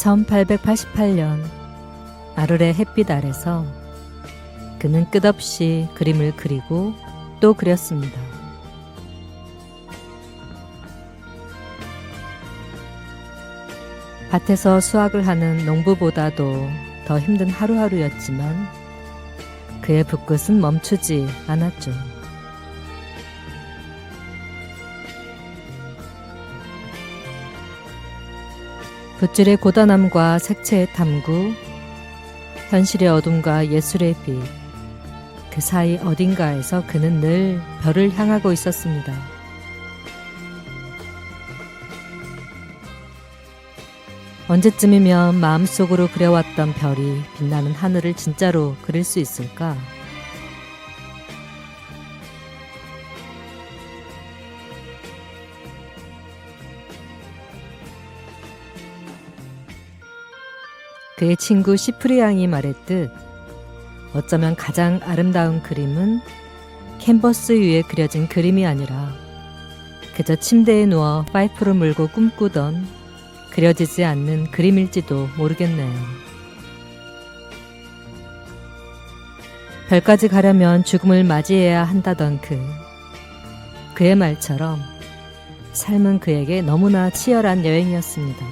1888년 아르레 햇빛 아래서 그는 끝없이 그림을 그리고 또 그렸습니다. 밭에서 수확을 하는 농부보다도 더 힘든 하루하루였지만 그의 붓끝은 멈추지 않았죠. 붓질의 고단함과 색채의 탐구, 현실의 어둠과 예술의 빛, 그 사이 어딘가에서 그는 늘 별을 향하고 있었습니다. 언제쯤이면 마음속으로 그려왔던 별이 빛나는 하늘을 진짜로 그릴 수 있을까? 그의 친구 시프리앙이 말했듯 어쩌면 가장 아름다운 그림은 캔버스 위에 그려진 그림이 아니라 그저 침대에 누워 파이프를 물고 꿈꾸던 그려지지 않는 그림일지도 모르겠네요. 별까지 가려면 죽음을 맞이해야 한다던 그의 말처럼 삶은 그에게 너무나 치열한 여행이었습니다.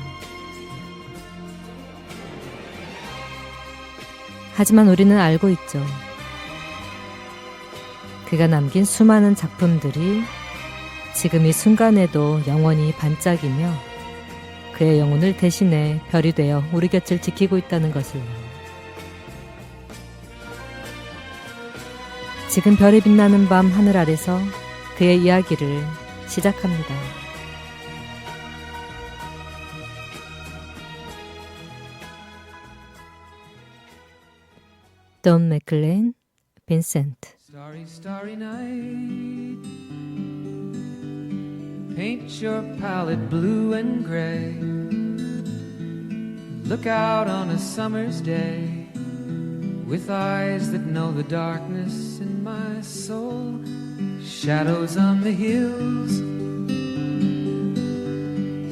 하지만 우리는 알고 있죠. 그가 남긴 수많은 작품들이 지금 이 순간에도 영원히 반짝이며 그의 영혼을 대신해 별이 되어 우리 곁을 지키고 있다는 것을요. 지금 별이 빛나는 밤 하늘 아래서 그의 이야기를 시작합니다. 돈 맥클레인, 빈센트. Starry, starry night. Paint your palette blue and gray. Look out on a summer's day with eyes that know the darkness in my soul. Shadows on the hills.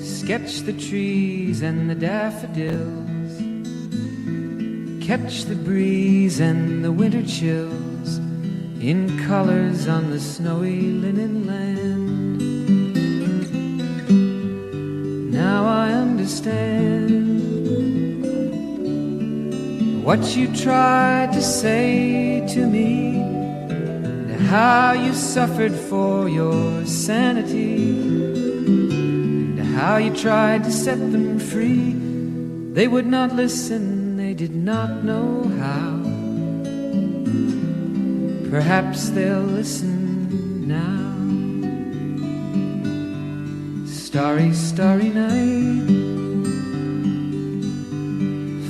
Sketch the trees and the daffodils. Catch the breeze and the winter chills in colors on the snowy linen land. Now I understand what you tried to say to me, and how you suffered for your sanity, and how you tried to set them free. They would not listen. They did not know how. Perhaps they'll listen now. Starry, starry night.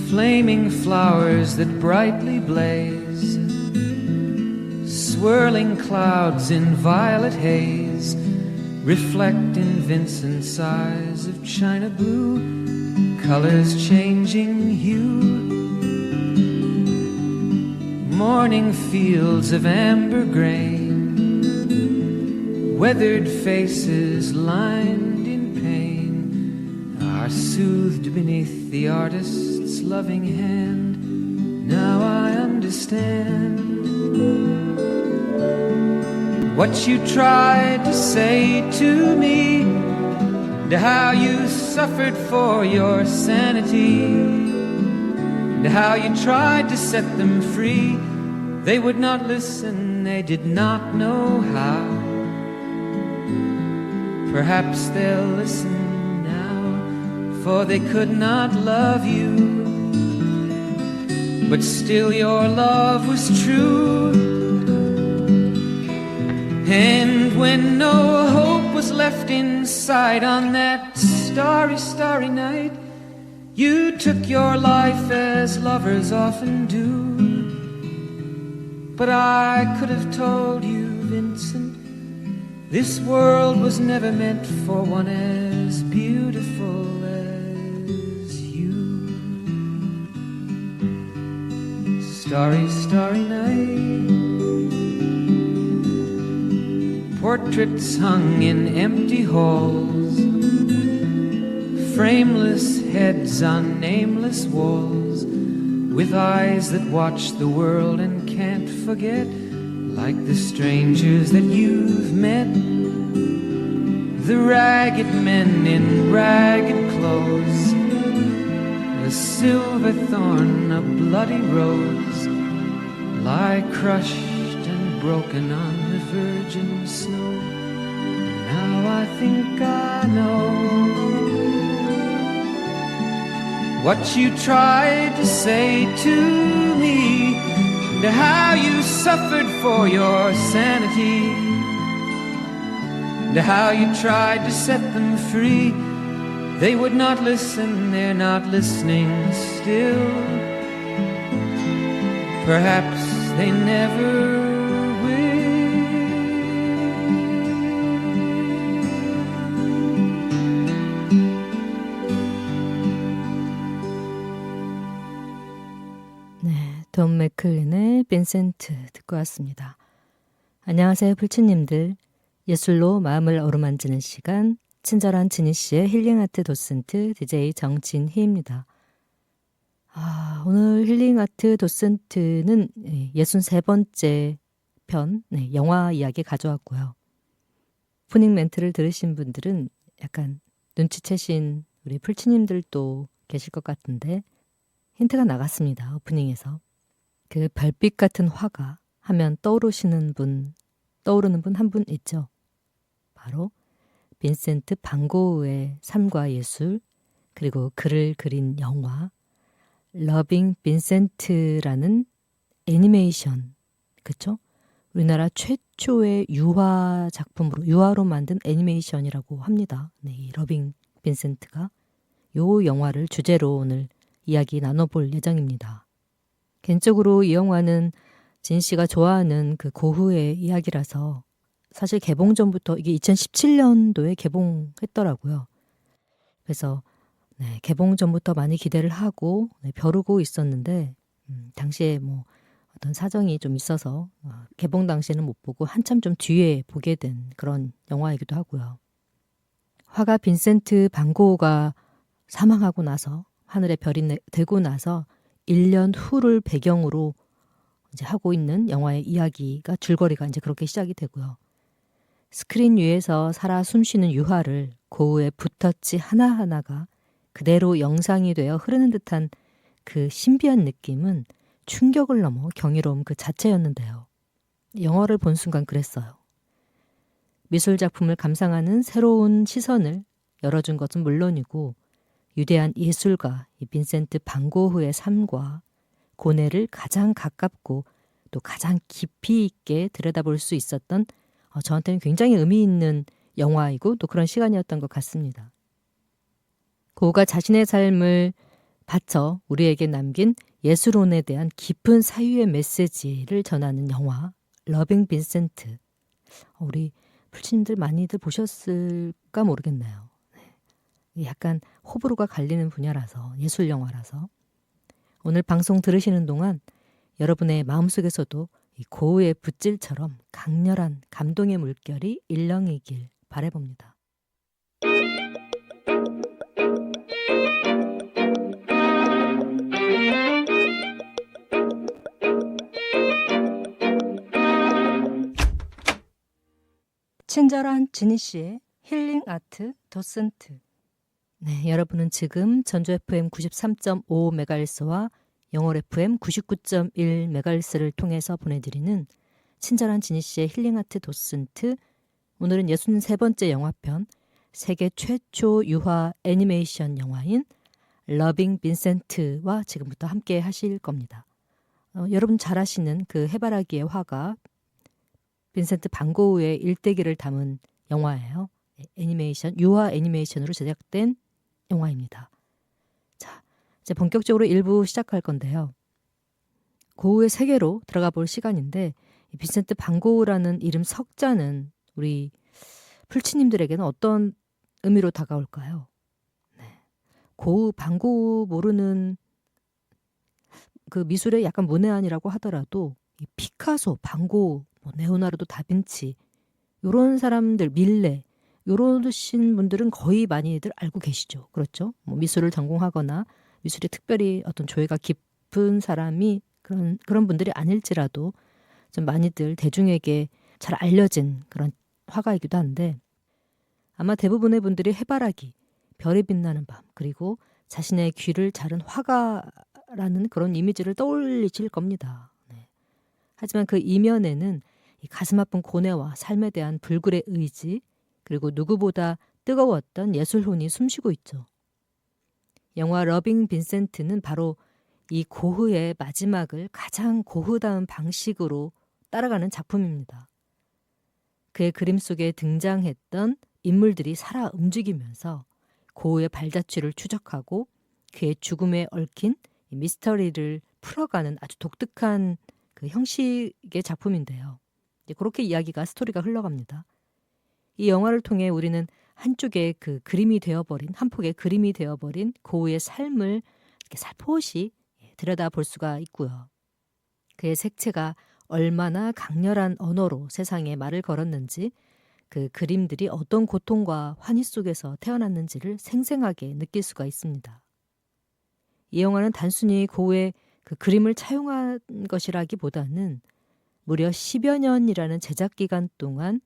Flaming flowers that brightly blaze. Swirling clouds in violet haze reflect in Vincent's eyes of china blue. Colors changing hue. Morning fields of amber grain, weathered faces lined in pain, are soothed beneath the artist's loving hand. Now I understand what you tried to say to me, and how you suffered for your sanity, and how you tried to set them free. They would not listen, they did not know how. Perhaps they'll listen now, for they could not love you, but still your love was true. And when no hope was left inside on that starry, starry night, you took your life as lovers often do. But I could have told you, Vincent, this world was never meant for one as beautiful as you. Starry, starry night. Portraits hung in empty halls, frameless heads on nameless walls, with eyes that watch the world and can't forget, like the strangers that you've met, the ragged men in ragged clothes, a silver thorn, a bloody rose, lie crushed and broken on the virgin snow. Now I think I know what you tried to say to me, and how you suffered for your sanity, and how you tried to set them free. They would not listen, they're not listening still. Perhaps they never will. 네, 돈 맥클린의 빈센트 듣고 왔습니다. 안녕하세요, 불치님들. 예술로 마음을 어루만지는 시간, 친절한 지니 씨의 힐링아트 도슨트 DJ 정진희입니다. 오늘 힐링아트 도슨트는 63번째 편 영화 이야기 가져왔고요. 오프닝 멘트를 들으신 분들은 약간 눈치채신 우리 풀치님들도 계실 것 같은데 힌트가 나갔습니다. 오프닝에서. 그 별빛 같은 화가 하면 떠오르는 분 한 분 있죠. 바로 빈센트 반 고흐의 삶과 예술, 그리고 그를 그린 영화 러빙 빈센트라는 애니메이션, 그쵸? 우리나라 최초의 유화 작품으로, 유화로 만든 애니메이션이라고 합니다. 네, 이 러빙 빈센트가 요 영화를 주제로 오늘 이야기 나눠볼 예정입니다. 개인적으로 이 영화는 진 씨가 좋아하는 그 고흐의 이야기라서 사실 개봉 전부터 이게 2017년도에 개봉했더라고요. 그래서 개봉 전부터 많이 기대를 하고 벼르고 있었는데 당시에 뭐 어떤 사정이 좀 있어서 개봉 당시에는 못 보고 한참 좀 뒤에 보게 된 그런 영화이기도 하고요. 화가 빈센트 반 고흐가 사망하고 나서 하늘에 별이 되고 나서 1년 후를 배경으로 이제 하고 있는 영화의 이야기가 줄거리가 이제 그렇게 시작이 되고요. 스크린 위에서 살아 숨쉬는 유화를 고흐의 붓터치 하나하나가 그대로 영상이 되어 흐르는 듯한 그 신비한 느낌은 충격을 넘어 경이로움 그 자체였는데요. 영화를 본 순간 그랬어요. 미술 작품을 감상하는 새로운 시선을 열어준 것은 물론이고 위대한 예술가 이 빈센트 반 고흐의 삶과 고뇌를 가장 가깝고 또 가장 깊이 있게 들여다볼 수 있었던 저한테는 굉장히 의미 있는 영화이고 또 그런 시간이었던 것 같습니다. 고흐가 자신의 삶을 바쳐 우리에게 남긴 예술혼에 대한 깊은 사유의 메시지를 전하는 영화 러빙 빈센트. 우리 풀치님들 많이들 보셨을까 모르겠네요. 약간 호불호가 갈리는 분야라서, 예술 영화라서 오늘 방송 들으시는 동안 여러분의 마음속에서도 이 고흐의 붓질처럼 강렬한 감동의 물결이 일렁이길 바라봅니다. 친절한 지니 씨의 힐링 아트 도슨트. 네, 여러분은 지금 전주 FM 93.5MHz와 영월 FM 99.1MHz를 통해서 보내드리는 친절한 지니 씨의 힐링 아트 도슨트. 오늘은 63번째 영화편, 세계 최초 유화 애니메이션 영화인 러빙 빈센트와 지금부터 함께 하실 겁니다. 여러분 잘 아시는 그 해바라기의 화가 빈센트 반 고흐의 일대기를 담은 영화예요. 애니메이션, 유화 애니메이션으로 제작된 영화입니다. 자, 이제 본격적으로 1부 시작할 건데요. 고흐의 세계로 들어가 볼 시간인데 이 빈센트 반 고흐라는 이름 석자는 우리 풀치님들에게는 어떤 의미로 다가올까요? 네. 고흐, 반 고흐 모르는 그 미술의 약간 문외한이라고 하더라도 이 피카소, 반 고흐, 레오나르도 다빈치 이런 사람들, 밀레 요러신 분들은 거의 많이들 알고 계시죠. 그렇죠? 뭐 미술을 전공하거나 미술에 특별히 어떤 조예가 깊은 사람이 그런 분들이 아닐지라도 좀 많이들 대중에게 잘 알려진 그런 화가이기도 한데, 아마 대부분의 분들이 해바라기, 별이 빛나는 밤, 그리고 자신의 귀를 자른 화가라는 그런 이미지를 떠올리실 겁니다. 네. 하지만 그 이면에는 이 가슴 아픈 고뇌와 삶에 대한 불굴의 의지, 그리고 누구보다 뜨거웠던 예술혼이 숨쉬고 있죠. 영화 러빙 빈센트는 바로 이 고흐의 마지막을 가장 고흐다운 방식으로 따라가는 작품입니다. 그의 그림 속에 등장했던 인물들이 살아 움직이면서 고흐의 발자취를 추적하고 그의 죽음에 얽힌 이 미스터리를 풀어가는 아주 독특한 그 형식의 작품인데요. 이제 그렇게 이야기가 스토리가 흘러갑니다. 이 영화를 통해 우리는 한쪽의 그 그림이 되어버린, 한 폭의 그림이 되어버린 고흐의 삶을 이렇게 살포시 들여다볼 수가 있고요. 그의 색채가 얼마나 강렬한 언어로 세상에 말을 걸었는지, 그 그림들이 어떤 고통과 환희 속에서 태어났는지를 생생하게 느낄 수가 있습니다. 이 영화는 단순히 고흐의 그 그림을 차용한 것이라기보다는 무려 10여 년이라는 제작 기간 동안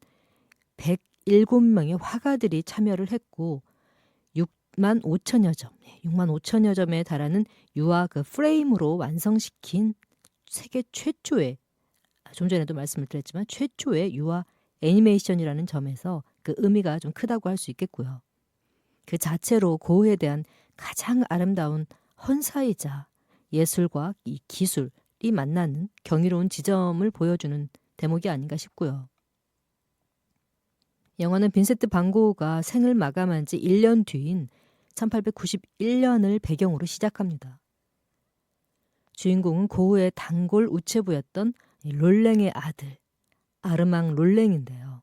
107명의 화가들이 참여를 했고 6만 5천여 점에 달하는 유화 그 프레임으로 완성시킨 세계 최초의, 좀 전에도 말씀을 드렸지만 최초의 유화 애니메이션이라는 점에서 그 의미가 좀 크다고 할 수 있겠고요. 그 자체로 고흐에 대한 가장 아름다운 헌사이자 예술과 이 기술이 만나는 경이로운 지점을 보여주는 대목이 아닌가 싶고요. 영화는 빈센트 반 고흐가 생을 마감한 지 1년 뒤인 1891년을 배경으로 시작합니다. 주인공은 고흐의 단골 우체부였던 롤랭의 아들, 아르망 롤랭인데요.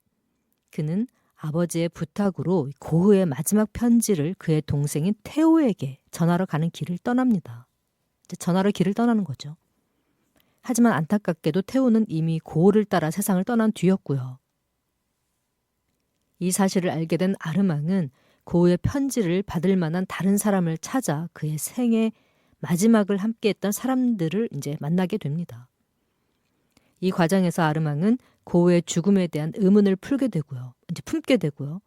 그는 아버지의 부탁으로 고흐의 마지막 편지를 그의 동생인 테오에게 전하러 가는 길을 떠납니다. 이제 전하러 길을 떠나는 거죠. 하지만 안타깝게도 테오는 이미 고흐를 따라 세상을 떠난 뒤였고요. 이 사실을 알게 된 아르망은 고흐의 편지를 받을 만한 다른 사람을 찾아 그의 생의 마지막을 함께했던 사람들을 이제 만나게 됩니다. 이 과정에서 아르망은 고흐의 죽음에 대한 의문을 품게 되고요.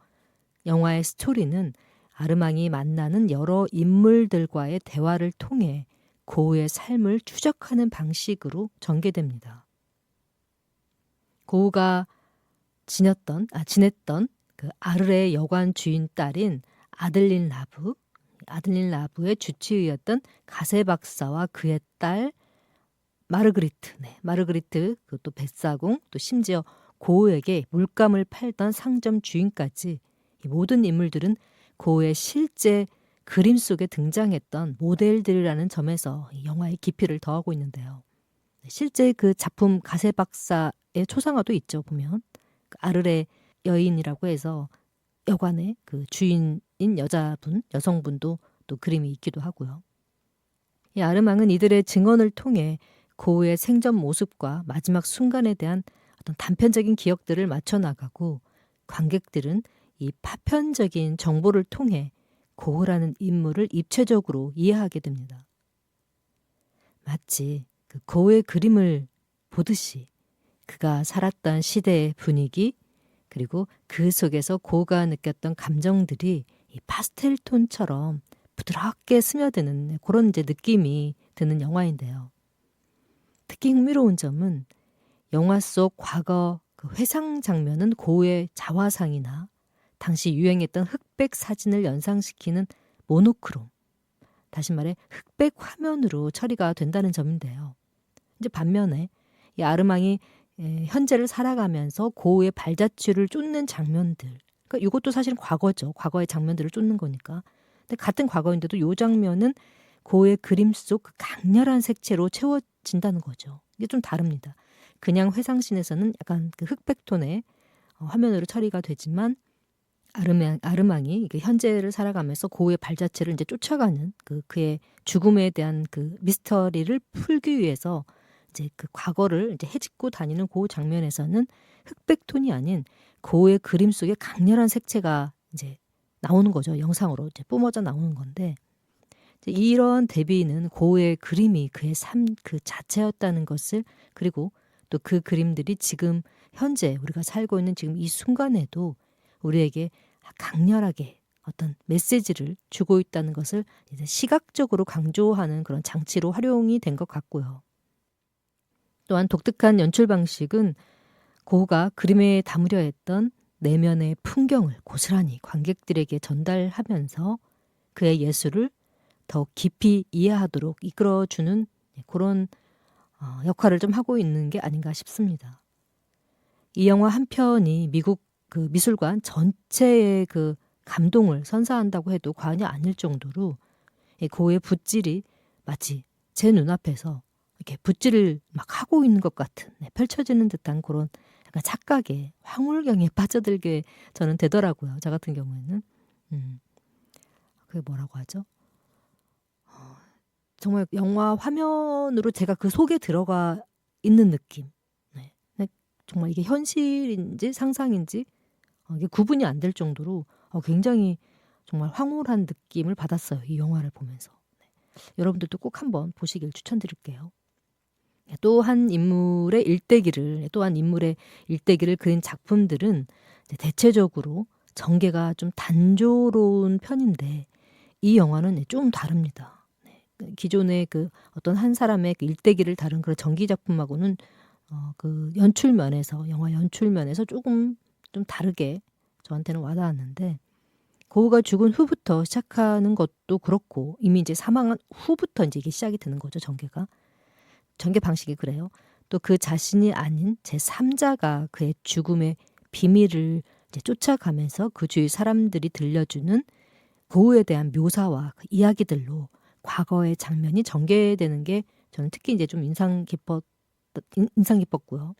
영화의 스토리는 아르망이 만나는 여러 인물들과의 대화를 통해 고흐의 삶을 추적하는 방식으로 전개됩니다. 고흐가 지냈던 그 아르레 여관 주인 딸인 아들린 라브의 주치의였던 가세 박사와 그의 딸 마르그리트, 그것도 뱃사공, 또 심지어 고흐에게 물감을 팔던 상점 주인까지, 이 모든 인물들은 고흐의 실제 그림 속에 등장했던 모델들이라는 점에서 이 영화의 깊이를 더하고 있는데요. 실제 그 작품 가세 박사의 초상화도 있죠. 보면 아르레 여인이라고 해서 여관의 그 주인인 여성분도 또 그림이 있기도 하고요. 이 아르망은 이들의 증언을 통해 고흐의 생전 모습과 마지막 순간에 대한 어떤 단편적인 기억들을 맞춰 나가고, 관객들은 이 파편적인 정보를 통해 고흐라는 인물을 입체적으로 이해하게 됩니다. 마치 그 고흐의 그림을 보듯이 그가 살았던 시대의 분위기, 그리고 그 속에서 고흐가 느꼈던 감정들이 이 파스텔 톤처럼 부드럽게 스며드는 그런 이제 느낌이 드는 영화인데요. 특히 흥미로운 점은 영화 속 과거 그 회상 장면은 고흐의 자화상이나 당시 유행했던 흑백 사진을 연상시키는 모노크롬, 다시 말해 흑백 화면으로 처리가 된다는 점인데요. 이제 반면에 이 아르망이 현재를 살아가면서 고흐의 발자취를 쫓는 장면들, 그러니까 이것도 사실은 과거죠. 과거의 장면들을 쫓는 거니까. 근데 같은 과거인데도 이 장면은 고흐의 그림 속 그 강렬한 색채로 채워진다는 거죠. 이게 좀 다릅니다. 그냥 회상신에서는 약간 그 흑백톤의 화면으로 처리가 되지만 아르망이 현재를 살아가면서 고흐의 발자취를 이제 쫓아가는 그의 죽음에 대한 그 미스터리를 풀기 위해서 이제 그 과거를 이제 헤집고 다니는 그 장면에서는 흑백톤이 아닌 고우의 그림 속에 강렬한 색채가 이제 나오는 거죠. 영상으로 이제 뿜어져 나오는 건데, 이제 이런 대비는 고우의 그림이 그의 삶 그 자체였다는 것을, 그리고 또 그 그림들이 지금 현재 우리가 살고 있는 지금 이 순간에도 우리에게 강렬하게 어떤 메시지를 주고 있다는 것을 이제 시각적으로 강조하는 그런 장치로 활용이 된 것 같고요. 또한 독특한 연출 방식은 고우가 그림에 담으려 했던 내면의 풍경을 고스란히 관객들에게 전달하면서 그의 예술을 더 깊이 이해하도록 이끌어주는 그런 역할을 좀 하고 있는 게 아닌가 싶습니다. 이 영화 한 편이 미국 그 미술관 전체의 그 감동을 선사한다고 해도 과언이 아닐 정도로 이 고우의 붓질이 마치 제 눈앞에서 이렇게 붓질을 막 하고 있는 것 같은, 펼쳐지는 듯한 그런 약간 착각에, 황홀경에 빠져들게 저는 되더라고요. 저 같은 경우에는. 그게 뭐라고 하죠? 정말 영화 화면으로 제가 그 속에 들어가 있는 느낌. 네. 정말 이게 현실인지 상상인지 이게 구분이 안 될 정도로 굉장히 정말 황홀한 느낌을 받았어요. 이 영화를 보면서. 네. 여러분들도 꼭 한번 보시길 추천드릴게요. 또 한 인물의 일대기를 그린 작품들은 대체적으로 전개가 좀 단조로운 편인데, 이 영화는 좀 다릅니다. 기존의 그 어떤 한 사람의 그 일대기를 다룬 그런 전기 작품하고는 그 연출 면에서, 영화 연출 면에서 조금 좀 다르게 저한테는 와닿았는데, 고우가 죽은 후부터 시작하는 것도 그렇고, 이미 이제 사망한 후부터 이제 이게 시작이 되는 거죠. 전개 방식이 그래요. 또 그 자신이 아닌 제3자가 그의 죽음의 비밀을 이제 쫓아가면서 그 주위 사람들이 들려주는 고우에 대한 묘사와 그 이야기들로 과거의 장면이 전개되는 게 저는 특히 이제 좀 인상 깊었고요.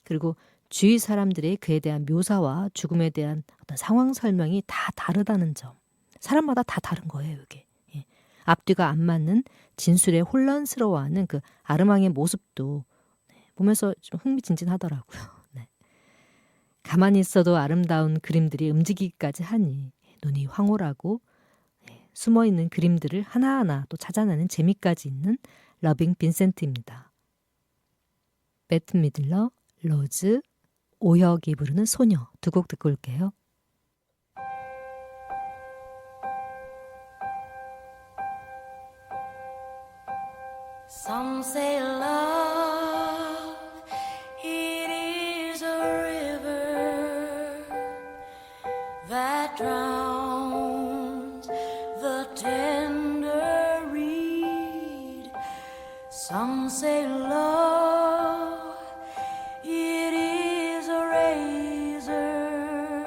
그리고 주위 사람들의 그에 대한 묘사와 죽음에 대한 어떤 상황 설명이 다 다르다는 점. 사람마다 다 다른 거예요, 이게. 예. 앞뒤가 안 맞는 진술에 혼란스러워하는 그 아르망의 모습도 보면서 좀 흥미진진하더라고요. 네. 가만히 있어도 아름다운 그림들이 움직이기까지 하니 눈이 황홀하고 숨어있는 그림들을 하나하나 또 찾아내는 재미까지 있는 러빙 빈센트입니다. 배트 미들러, 로즈, 오혁이 부르는 소녀 두 곡 듣고 올게요. Some say love, it is a river that drowns the tender reed. Some say love, it is a razor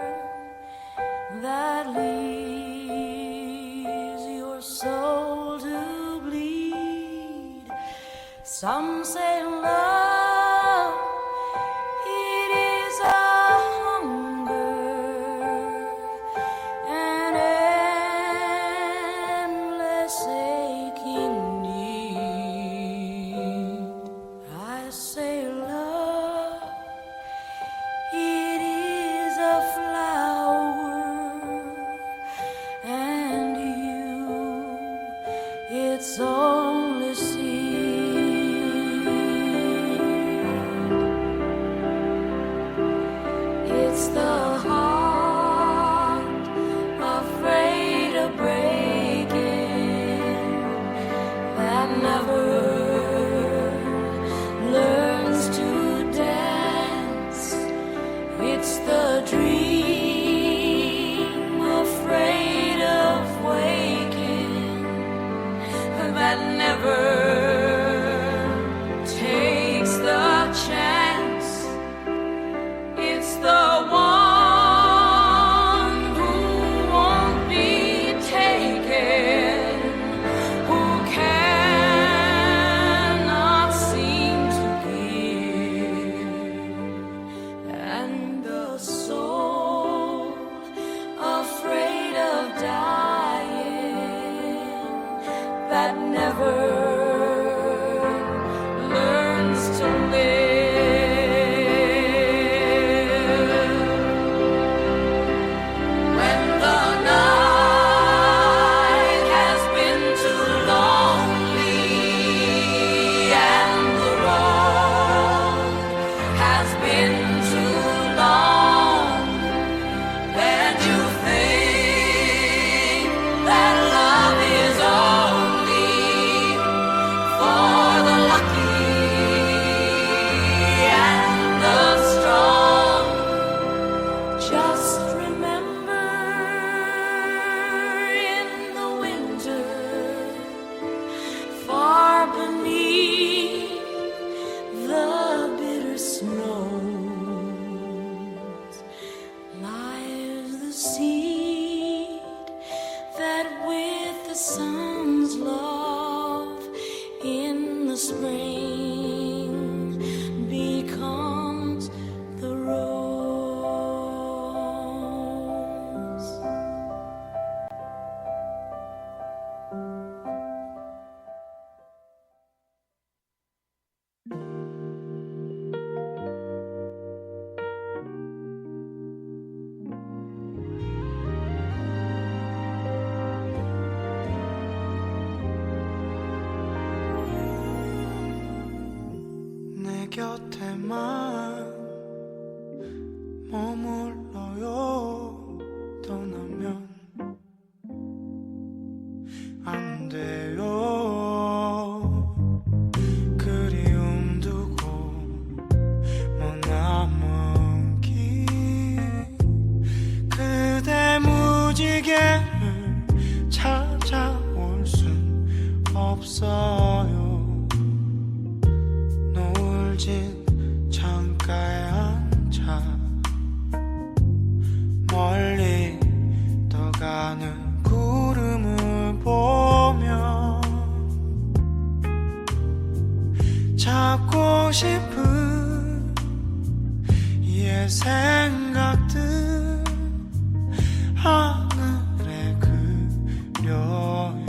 that leaves your soul to bleed. Some say love, it is a hunger, an endless aching need. I say love, it is a flower, and you, it's only seed. It's the heart afraid of breaking that never learns to dance. It's the dream afraid of waking that 곁에만 머물러요. 떠나면 안 돼요. 그리움 두고 머나먼 길 그대 무지개를 찾아올 순 없어요. 노을 진 창가에 앉아 멀리 떠가는 구름을 보며 찾고 싶은 옛 생각들 하늘에 그려요.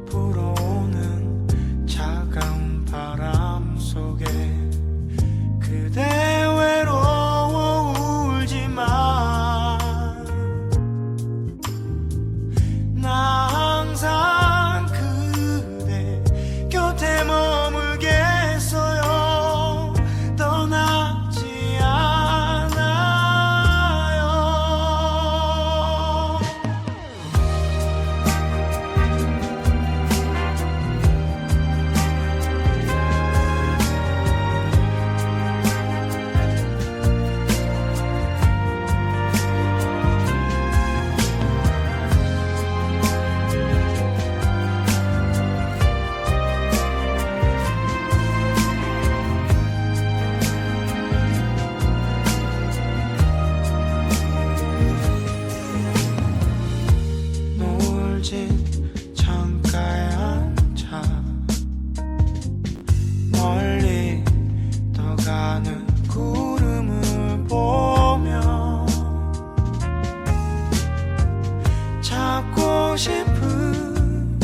불어오는 차가운 바람 속에 그대 외로워 울지마. 나 항상 그대 곁에 머물겠어요. 떠나지 않아요. 노을 진 창가에 앉아 멀리 떠가는 구름을 보며 찾고 싶은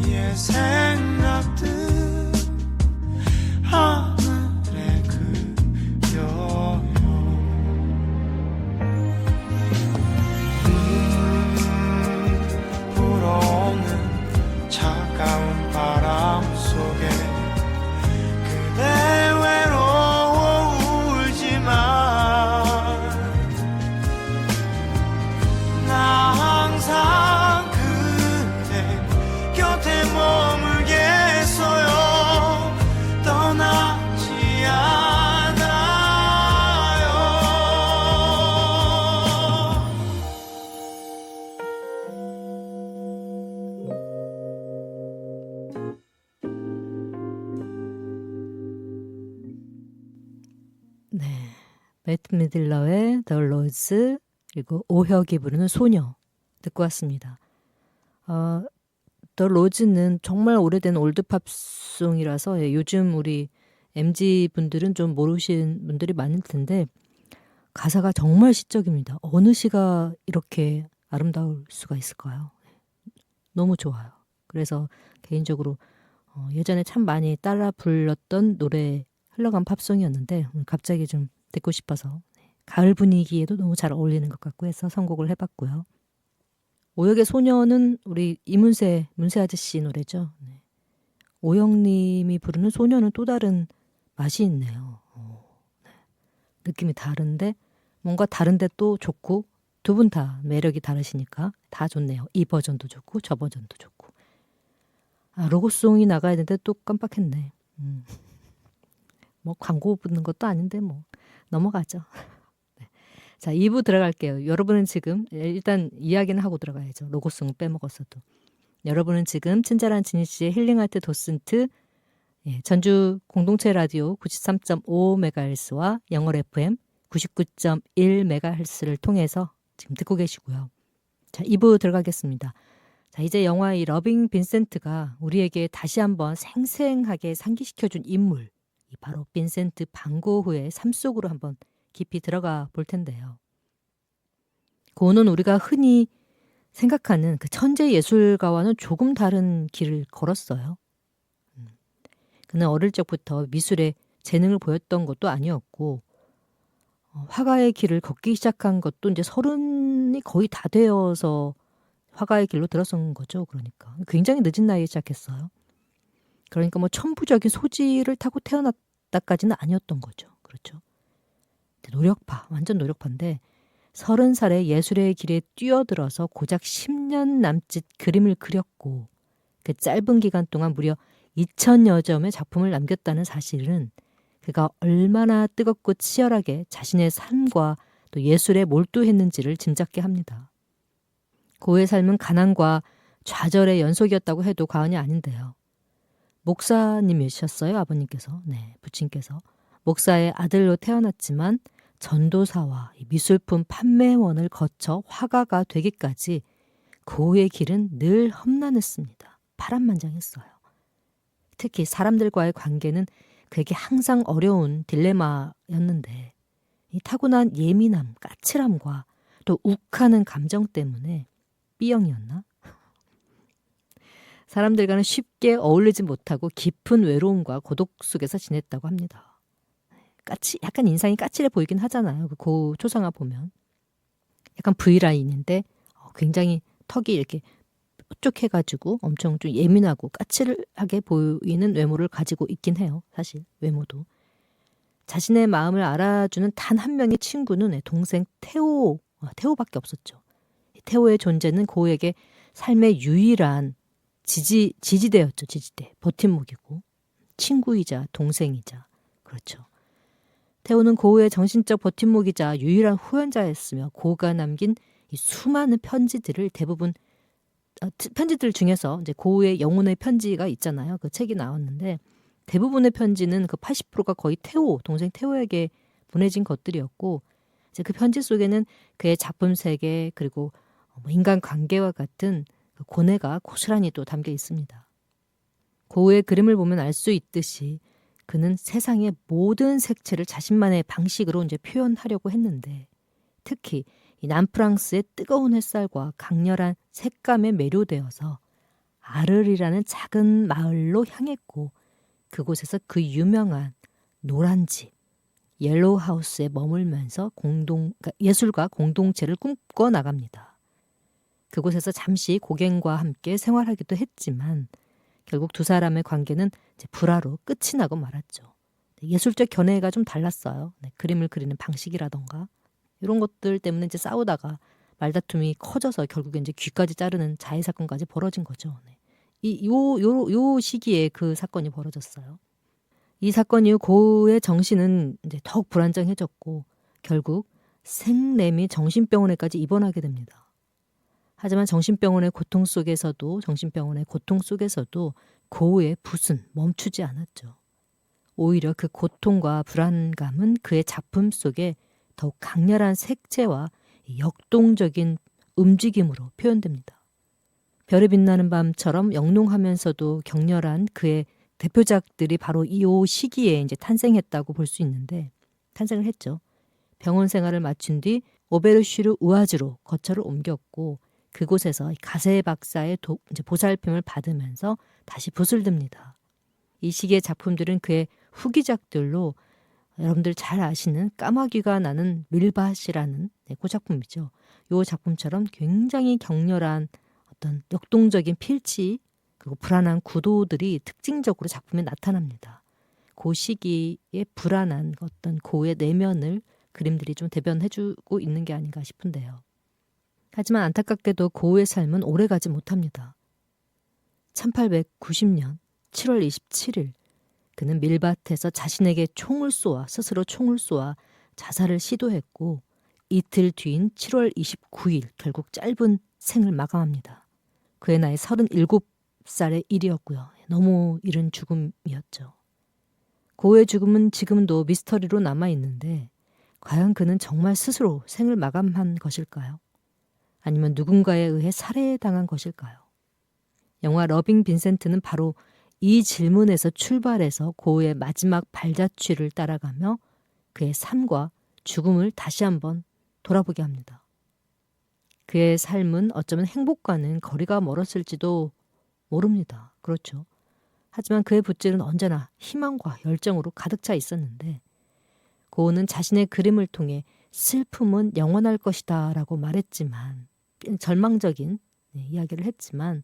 옛 생각들 하늘에 그려요. 불어오는 차가운 바람 속에 그대 외로워 울지마. 나 항상 그대 곁에 머물겠어요. 떠나지 않아요. 네, 매트 미들러의 The Rose 그리고 오혁이 부르는 소녀 듣고 왔습니다. The Rose는 정말 오래된 올드팝송이라서 요즘 우리 MZ 분들은 좀 모르시는 분들이 많을 텐데 가사가 정말 시적입니다. 어느 시가 이렇게 아름다울 수가 있을까요? 너무 좋아요. 그래서 개인적으로 예전에 참 많이 따라 불렀던 노래 흘러간 팝송이었는데 갑자기 좀 듣고 싶어서 가을 분위기에도 너무 잘 어울리는 것 같고 해서 선곡을 해봤고요. 오혁의 소녀는 우리 문세 아저씨 노래죠. 네. 오혁님이 부르는 소녀는 또 다른 맛이 있네요. 네. 느낌이 다른데 뭔가 다른데 또 좋고 두 분 다 매력이 다르시니까 다 좋네요. 이 버전도 좋고 저 버전도 좋고. 로고송이 나가야 되는데 또 깜빡했네. 뭐 광고 붙는 것도 아닌데 뭐 넘어가죠. 네. 자, 2부 들어갈게요. 여러분은 지금 일단 이야기는 하고 들어가야죠. 로고송은 빼먹었어도. 여러분은 지금 친절한 진희 씨의 힐링아트 도슨트 전주 공동체 라디오 93.5MHz와 영월 FM 99.1MHz를 통해서 지금 듣고 계시고요. 자, 2부 들어가겠습니다. 자, 이제 영화 이 러빙 빈센트가 우리에게 다시 한번 생생하게 상기시켜준 인물, 이 바로 빈센트 반 고흐의 삶 속으로 한번 깊이 들어가 볼 텐데요. 고흐는 우리가 흔히 생각하는 그 천재 예술가와는 조금 다른 길을 걸었어요. 그는 어릴 적부터 미술에 재능을 보였던 것도 아니었고 화가의 길을 걷기 시작한 것도 이제 30이 거의 다 되어서 화가의 길로 들어선 거죠. 그러니까 굉장히 늦은 나이에 시작했어요. 그러니까 뭐 천부적인 소질을 타고 태어났다까지는 아니었던 거죠. 그렇죠. 노력파, 완전 노력파인데 30살에 예술의 길에 뛰어들어서 고작 10년 남짓 그림을 그렸고 그 짧은 기간 동안 무려 2000여 점의 작품을 남겼다는 사실은 그가 얼마나 뜨겁고 치열하게 자신의 삶과 또 예술에 몰두했는지를 짐작케 합니다. 고의 삶은 가난과 좌절의 연속이었다고 해도 과언이 아닌데요. 목사님이셨어요, 아버님께서. 네, 부친께서. 목사의 아들로 태어났지만 전도사와 미술품 판매원을 거쳐 화가가 되기까지 고의 길은 늘 험난했습니다. 파란만장했어요. 특히 사람들과의 관계는 그에게 항상 어려운 딜레마였는데 이 타고난 예민함, 까칠함과 또 욱하는 감정 때문에 B형이었나? 사람들과는 쉽게 어울리지 못하고 깊은 외로움과 고독 속에서 지냈다고 합니다. 약간 인상이 까칠해 보이긴 하잖아요. 그 초상화 보면. 약간 V라인인데 굉장히 턱이 이렇게 뾰족해가지고 엄청 좀 예민하고 까칠하게 보이는 외모를 가지고 있긴 해요. 사실 외모도. 자신의 마음을 알아주는 단 한 명의 친구는 동생 태호밖에 없었죠. 태호의 존재는 고에게 삶의 유일한 지지대였죠. 지지대. 버팀목이고 친구이자 동생이자. 그렇죠. 태호는 고우의 정신적 버팀목이자 유일한 후연자였으며 고우가 남긴 이 수많은 편지들을 대부분 편지들 중에서 이제 고우의 영혼의 편지가 있잖아요. 그 책이 나왔는데 대부분의 편지는 그 80%가 거의 동생 태호에게 보내진 것들이었고 이제 그 편지 속에는 그의 작품 세계 그리고 인간 관계와 같은 그 고뇌가 고스란히 또 담겨 있습니다. 고우의 그림을 보면 알 수 있듯이 그는 세상의 모든 색채를 자신만의 방식으로 이제 표현하려고 했는데 특히 이 남프랑스의 뜨거운 햇살과 강렬한 색감에 매료되어서 아르리라는 작은 마을로 향했고 그곳에서 그 유명한 노란 집 옐로우하우스에 머물면서 예술과 공동체를 꿈꿔 나갑니다. 그곳에서 잠시 고갱과 함께 생활하기도 했지만 결국 두 사람의 관계는 이제 불화로 끝이 나고 말았죠. 예술적 견해가 좀 달랐어요. 그림을 그리는 방식이라던가 이런 것들 때문에 이제 싸우다가 말다툼이 커져서 결국에 이제 귀까지 자르는 자해 사건까지 벌어진 거죠. 요 시기에 그 사건이 벌어졌어요. 이 사건 이후 고의 정신은 이제 더욱 불안정해졌고 결국 생내미 정신병원에까지 입원하게 됩니다. 하지만 정신병원의 고통 속에서도 고우의 붓은 멈추지 않았죠. 오히려 그 고통과 불안감은 그의 작품 속에 더욱 강렬한 색채와 역동적인 움직임으로 표현됩니다. 별에 빛나는 밤처럼 영롱하면서도 격렬한 그의 대표작들이 바로 이 시기에 이제 탄생했다고 볼 수 있는데 탄생을 했죠. 병원 생활을 마친 뒤 오베르슈르 우아즈로 거처를 옮겼고 그곳에서 가세 박사의 이제 보살핌을 받으면서 다시 붓을 듭니다. 이 시기의 작품들은 그의 후기작들로 여러분들 잘 아시는 까마귀가 나는 밀밭이라는 그 작품이죠. 이 작품처럼 굉장히 격렬한 어떤 역동적인 필치 그리고 불안한 구도들이 특징적으로 작품에 나타납니다. 그 시기의 불안한 어떤 고의 내면을 그림들이 좀 대변해주고 있는 게 아닌가 싶은데요. 하지만 안타깝게도 고우의 삶은 오래가지 못합니다. 1890년 7월 27일 그는 밀밭에서 스스로 총을 쏘아 자살을 시도했고 이틀 뒤인 7월 29일 결국 짧은 생을 마감합니다. 그의 나이 37살의 일이었고요. 너무 이른 죽음이었죠. 고우의 죽음은 지금도 미스터리로 남아있는데 과연 그는 정말 스스로 생을 마감한 것일까요? 아니면 누군가에 의해 살해당한 것일까요? 영화 러빙 빈센트는 바로 이 질문에서 출발해서 고우의 마지막 발자취를 따라가며 그의 삶과 죽음을 다시 한번 돌아보게 합니다. 그의 삶은 어쩌면 행복과는 거리가 멀었을지도 모릅니다. 그렇죠. 하지만 그의 붓질은 언제나 희망과 열정으로 가득 차 있었는데 고우는 자신의 그림을 통해 슬픔은 영원할 것이다 라고 말했지만 절망적인 이야기를 했지만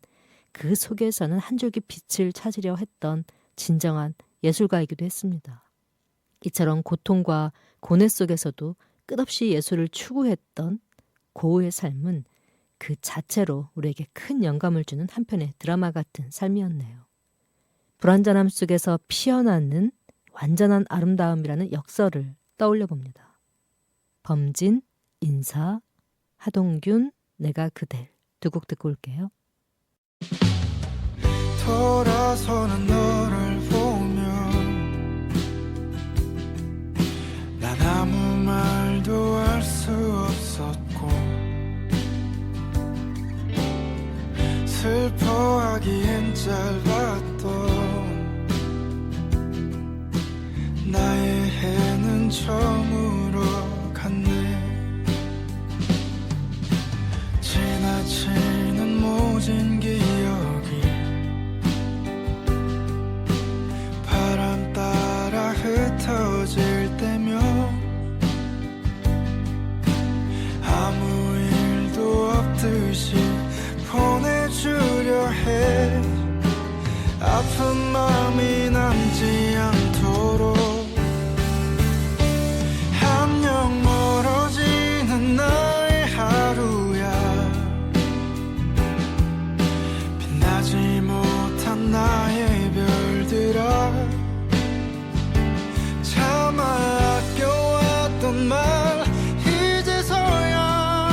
그 속에서는 한 줄기 빛을 찾으려 했던 진정한 예술가이기도 했습니다. 이처럼 고통과 고뇌 속에서도 끝없이 예술을 추구했던 고우의 삶은 그 자체로 우리에게 큰 영감을 주는 한편의 드라마 같은 삶이었네요. 불완전함 속에서 피어나는 완전한 아름다움이라는 역설을 떠올려 봅니다. 범진, 인사, 하동균, 내가 그댈 두 곡 듣고 올게요. 돌아서는 너를 보면 난 아무 말도 할 수 없었고 슬퍼하기엔 짧았던 나의 해는 저물어 갔네. 지나치는 모진 기억이 바람 따라 흩어질 때면 아무 일도 없듯이 보내주려 해. 아픈 마음이 남지 않도록 한영 멀어지는 나의 하루야. 빛나지 못한 나의 별들아, 차마 아껴왔던 말 이제서야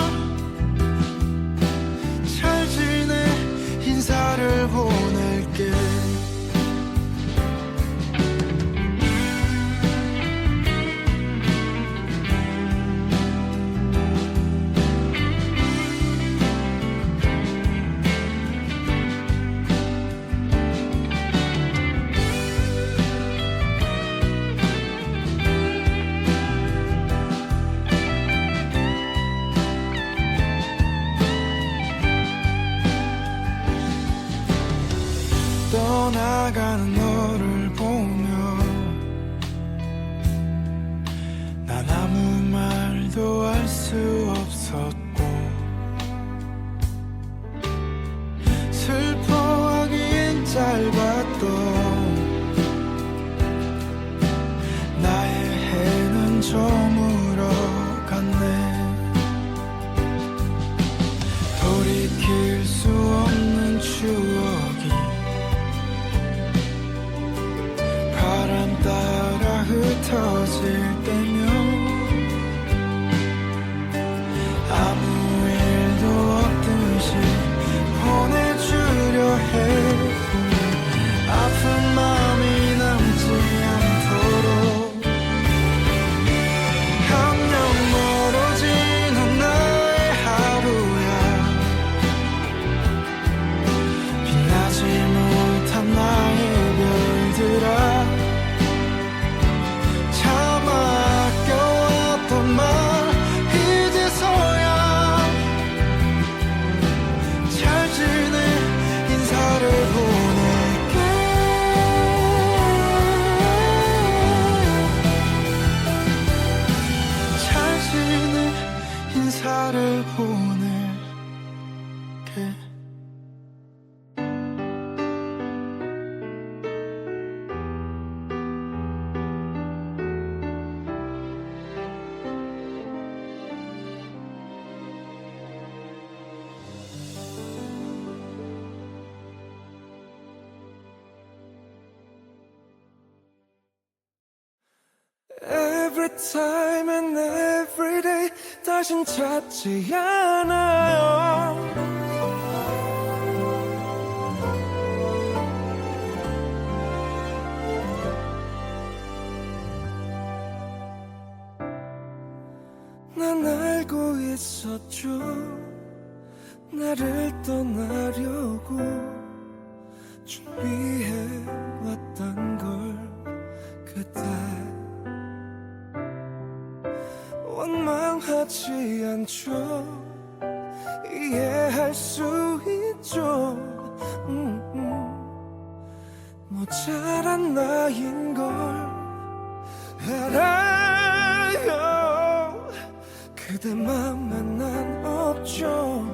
잘 지내 인사를 보낼게. 떠나가는 너를 보면 난 아무 말도 할 수 없었고 슬퍼하기엔 짧았던 나의 해는 저물어 갔네. 돌이킬 수 없는 추억이 바람 따라 흩어질 때면 아무 일도 없듯이 보내주려 해. 아픈 마음이 남지 않도록 한영 멀어지는 나의 하루야. 빛나지 못한 나의 별들아, 차마 아껴왔던 말 이제서야 잘 지내 인사를 보낼게. 잘 지내 인사를 보낼게. Every time and every day 다신 찾지 않아요. 난 알고 있었죠. 나를 떠나려고 준비해 왔던 걸 그때 원망하지 않죠. 이해할 수 있죠. 모자란 나인 걸 알아요. 그대 맘에 난 없죠.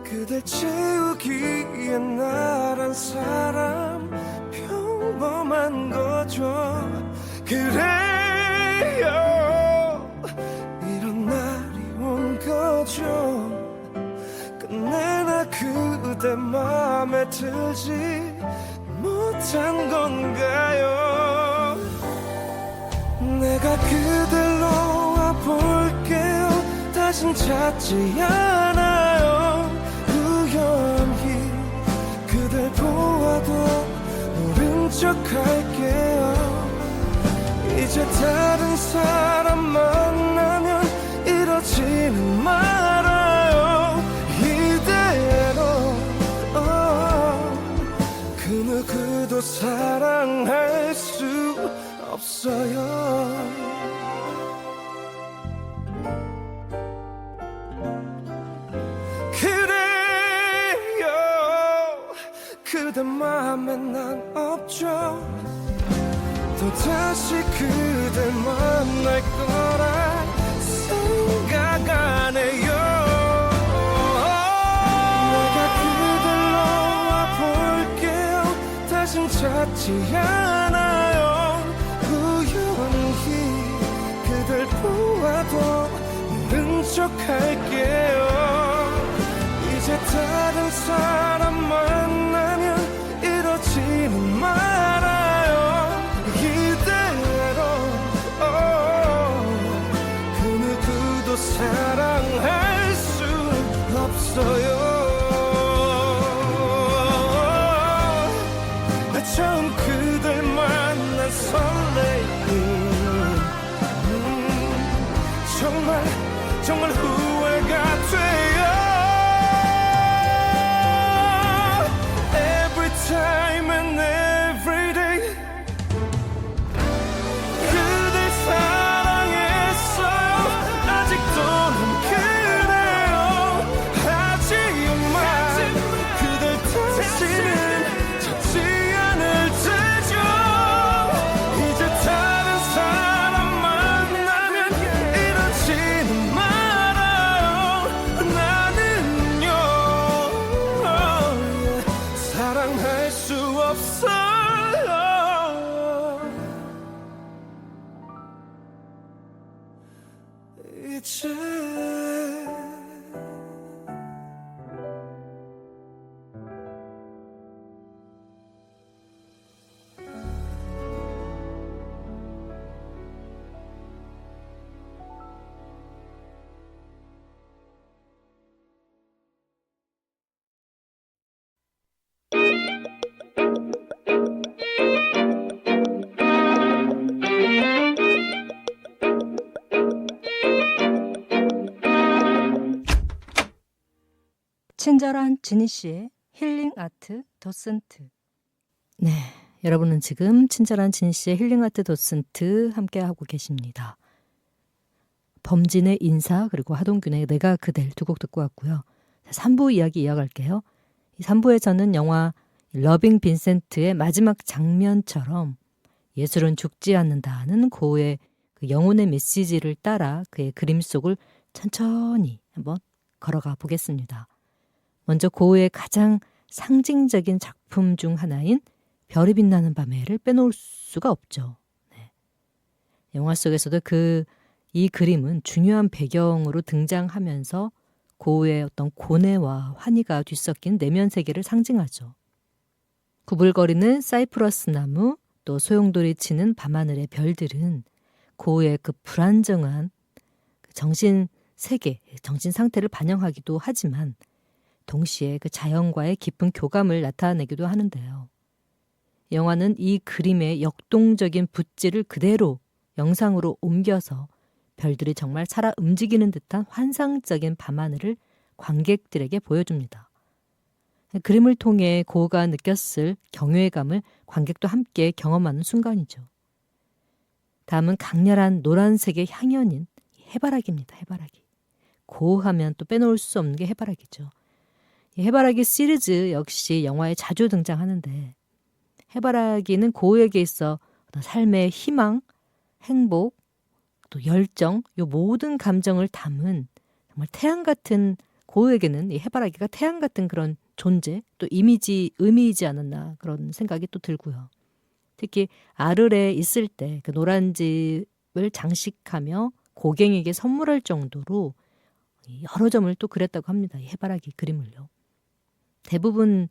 그 그댈 채우기에 나란 사람 평범한 거죠. 그래요 이런 날이 온 거죠. 끝내 나 그대 맘에 들지 못한 건가요? 내가 그댈 놓아볼게요. 다신 찾지 않아요. 우연히 그댈 보아도 모른 척 할게요. 이제 다른 사람 만나면 이러지는 말아요. 이대로 그 누구도 사랑할 수 없어요. 그래요 그대 맘에 난 없죠. 또다시 그댈 만날 거라 생각 안 해요. 내가 그댈 놓아볼게요. 다신 찾지 않아요. 우연히 그댈 보아도 모른 척 할게요. 이제 다른 사람 만나면 이러지는 말아요. 이대로 그 누구도 사랑할 수 없어요. 나 처음 그댈 만난 설레임 정말 후회가 돼요. Every time and every day 그댈 사랑했어요. 아직도는 그래요. 하지만 그댈 다시는 찾지 않을 테죠. 이제 다른 사람 만나면 이러지는 말아요. 나는요 사랑할 수 없어요. 이제 친절한 지니 씨의 힐링 아트 도슨트. 네, 여러분은 지금 친절한 지니 씨의 힐링 아트 도슨트 함께하고 계십니다. 범진의 인사 그리고 하동균의 내가 그댈 두 곡 듣고 왔고요. 3부 이야기 이어갈게요. 이 3부에서는 영화 러빙 빈센트의 마지막 장면처럼 예술은 죽지 않는다는 고흐의 그 영혼의 메시지를 따라 그의 그림 속을 천천히 한번 걸어가 보겠습니다. 먼저 고흐의 가장 상징적인 작품 중 하나인 별이 빛나는 밤에를 빼놓을 수가 없죠. 네. 영화 속에서도 이 그림은 중요한 배경으로 등장하면서 고흐의 어떤 고뇌와 환희가 뒤섞인 내면 세계를 상징하죠. 구불거리는 사이프러스 나무, 또 소용돌이 치는 밤하늘의 별들은 고흐의 그 불안정한 정신 세계, 정신 상태를 반영하기도 하지만 동시에 그 자연과의 깊은 교감을 나타내기도 하는데요. 영화는 이 그림의 역동적인 붓질을 그대로 영상으로 옮겨서 별들이 정말 살아 움직이는 듯한 환상적인 밤하늘을 관객들에게 보여줍니다. 그림을 통해 고흐가 느꼈을 경외감을 관객도 함께 경험하는 순간이죠. 다음은 강렬한 노란색의 향연인 해바라기입니다. 해바라기. 고흐하면 또 빼놓을 수 없는 게 해바라기죠. 이 해바라기 시리즈 역시 영화에 자주 등장하는데 해바라기는 고흐에게 있어 삶의 희망, 행복, 또 열정, 이 모든 감정을 담은 정말 태양 같은 고우에게는 이 해바라기가 태양 같은 그런 존재, 또 의미이지 않았나 그런 생각이 또 들고요. 특히 아르레 있을 때 그 노란 집을 장식하며 고갱에게 선물할 정도로 여러 점을 또 그렸다고 합니다. 이 해바라기 그림을요. 대부분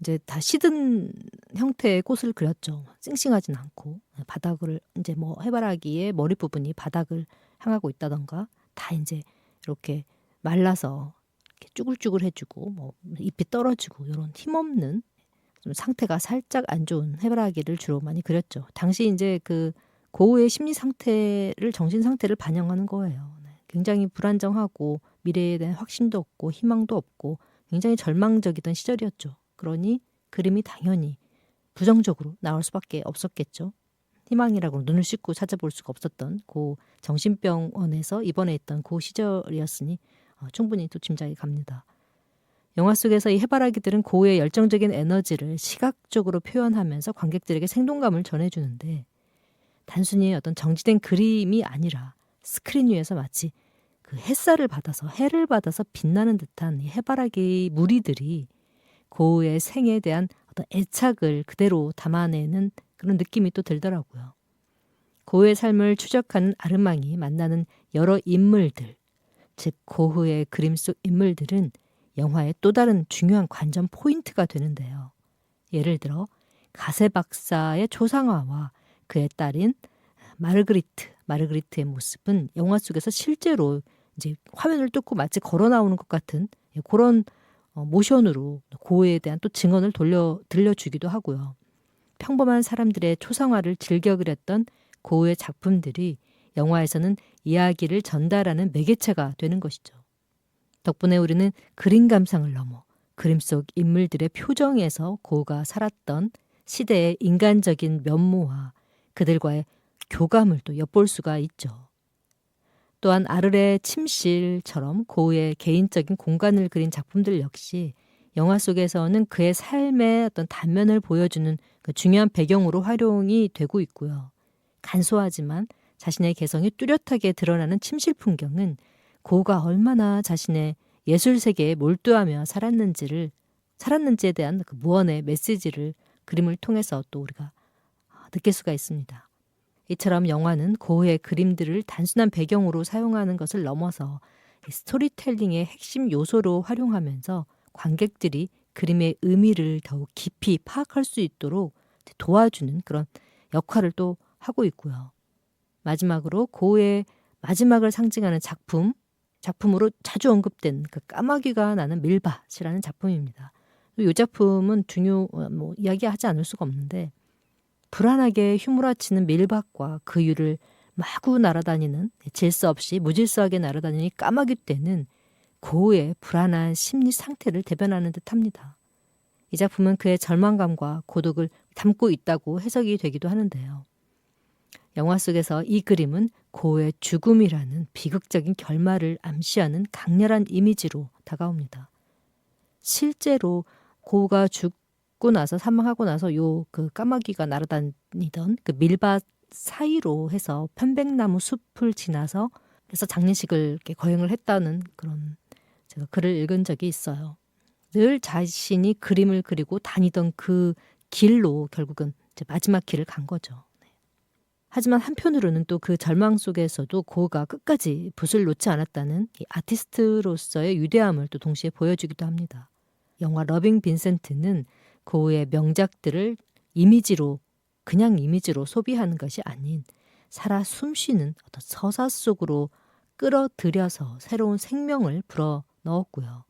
이제 다 시든 형태의 꽃을 그렸죠. 싱싱하진 않고 바닥을 이제 뭐 해바라기의 머리 부분이 바닥을 향하고 있다던가 다 이제 이렇게 말라서 이렇게 쭈글쭈글해지고 뭐 잎이 떨어지고 이런 힘없는 좀 상태가 살짝 안 좋은 해바라기를 주로 많이 그렸죠. 당시 이제 그 고우의 심리 상태를 정신 상태를 반영하는 거예요. 굉장히 불안정하고 미래에 대한 확신도 없고 희망도 없고 굉장히 절망적이던 시절이었죠. 그러니 그림이 당연히 부정적으로 나올 수밖에 없었겠죠. 희망이라고 눈을 씻고 찾아볼 수가 없었던 그 정신병원에서 입원해 있던 그 시절이었으니 충분히 또 짐작이 갑니다. 영화 속에서 이 해바라기들은 고우의 열정적인 에너지를 시각적으로 표현하면서 관객들에게 생동감을 전해주는데 단순히 어떤 정지된 그림이 아니라 스크린 위에서 마치 그 햇살을 받아서 해를 받아서 빛나는 듯한 이 해바라기 무리들이 고우의 생에 대한 어떤 애착을 그대로 담아내는 그런 느낌이 또 들더라고요. 고우의 삶을 추적하는 아르망이 만나는 여러 인물들, 즉 고흐의 그림 속 인물들은 영화의 또 다른 중요한 관전 포인트가 되는데요. 예를 들어 가세 박사의 초상화와 그의 딸인 마르그리트의 모습은 영화 속에서 실제로 이제 화면을 뚫고 마치 걸어 나오는 것 같은 그런 모션으로 고흐에 대한 또 증언을 들려주기도 하고요. 평범한 사람들의 초상화를 즐겨 그렸던 고흐의 작품들이 영화에서는 이야기를 전달하는 매개체가 되는 것이죠. 덕분에 우리는 그림 감상을 넘어 그림 속 인물들의 표정에서 고흐가 살았던 시대의 인간적인 면모와 그들과의 교감을 또 엿볼 수가 있죠. 또한 아르레 침실처럼 고흐의 개인적인 공간을 그린 작품들 역시 영화 속에서는 그의 삶의 어떤 단면을 보여주는 그 중요한 배경으로 활용이 되고 있고요. 간소하지만 자신의 개성이 뚜렷하게 드러나는 침실 풍경은 고흐가 얼마나 자신의 예술 세계에 몰두하며 살았는지에 대한 그 무언의 메시지를 그림을 통해서 또 우리가 느낄 수가 있습니다. 이처럼 영화는 고흐의 그림들을 단순한 배경으로 사용하는 것을 넘어서 스토리텔링의 핵심 요소로 활용하면서 관객들이 그림의 의미를 더욱 깊이 파악할 수 있도록 도와주는 그런 역할을 또 하고 있고요. 마지막으로 고흐의 마지막을 상징하는 작품으로 자주 언급된 그 까마귀가 나는 밀밭이라는 작품입니다. 이 작품은 이야기하지 않을 수가 없는데 불안하게 휘몰아치는 밀밭과 그 위를 마구 날아다니는 질서 없이 무질서하게 날아다니는 까마귀 떼는 고흐의 불안한 심리 상태를 대변하는 듯합니다. 이 작품은 그의 절망감과 고독을 담고 있다고 해석이 되기도 하는데요. 영화 속에서 이 그림은 고흐의 죽음이라는 비극적인 결말을 암시하는 강렬한 이미지로 다가옵니다. 실제로 고흐가 죽고 나서 사망하고 나서 그 까마귀가 날아다니던 그 밀밭 사이로 해서 편백나무 숲을 지나서 그래서 장례식을 이렇게 거행을 했다는 그런 제가 글을 읽은 적이 있어요. 늘 자신이 그림을 그리고 다니던 그 길로 결국은 이제 마지막 길을 간 거죠. 하지만 한편으로는 또 그 절망 속에서도 고흐가 끝까지 붓을 놓지 않았다는 이 아티스트로서의 위대함을 또 동시에 보여주기도 합니다. 영화 러빙 빈센트는 고흐의 명작들을 그냥 이미지로 소비하는 것이 아닌 살아 숨쉬는 어떤 서사 속으로 끌어들여서 새로운 생명을 불어 넣었고요.